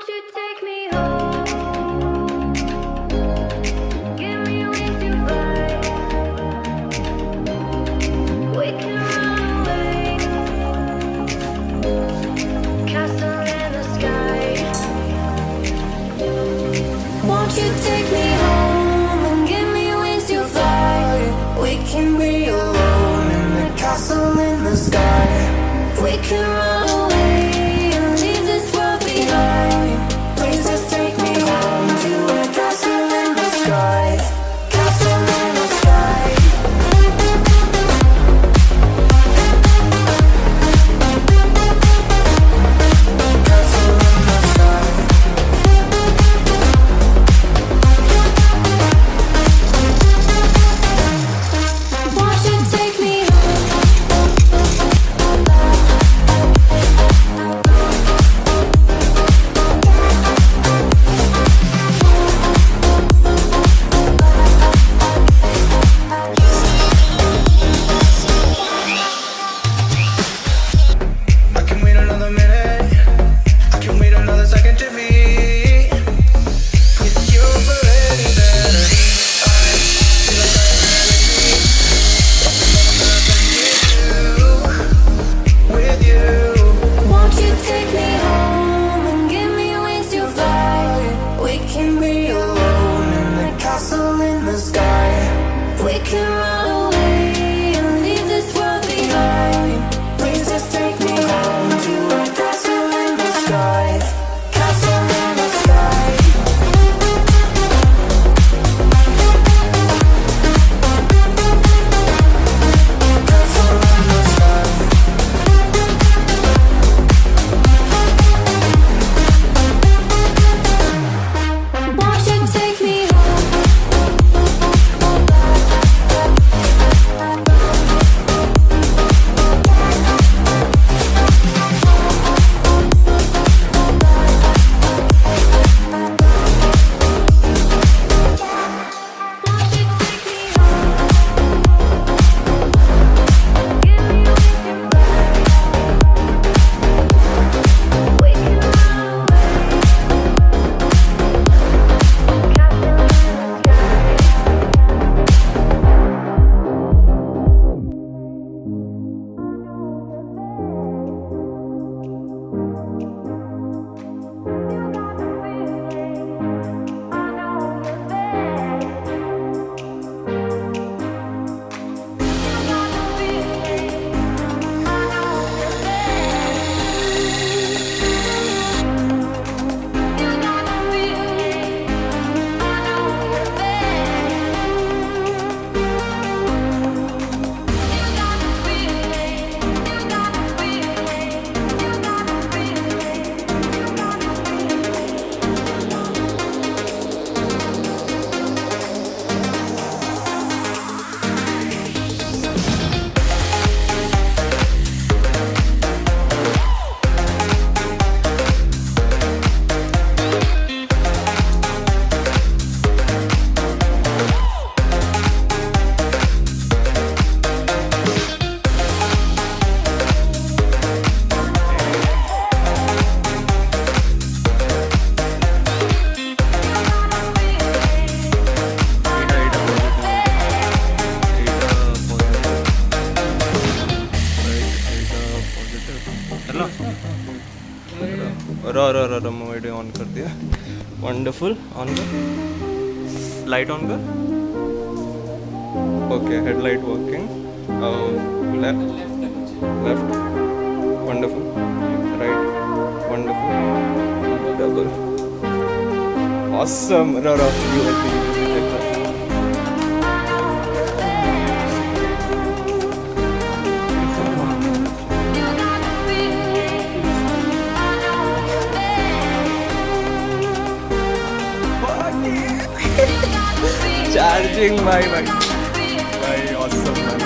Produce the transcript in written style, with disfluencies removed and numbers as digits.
Won't you take me home? Give me wings to fly. We can run away. Castle in the sky. Won't you take me home and give me wings to fly? We can be alone in the castle in the sky. We can run away and leave this world behind. Please just take me home to a castle in the sky. Castle in the sky. Castle in the sky. Won't you take me I can wait another minute. I can wait another second to be with you for anything. I feel like I am with you. Won't you take me home and give me wings to fly? We can be alone in the castle in the sky. We can run away and leave this world behind. Please just take me home to a castle in the sky. Castle in the sky. Castle in the sky. Won't you take me video on कर दिया. Wonderful. On कर. Light on कर. Okay. Headlight working. Left. Wonderful. Right. Wonderful. Double. Awesome. You charging भाई awesome man.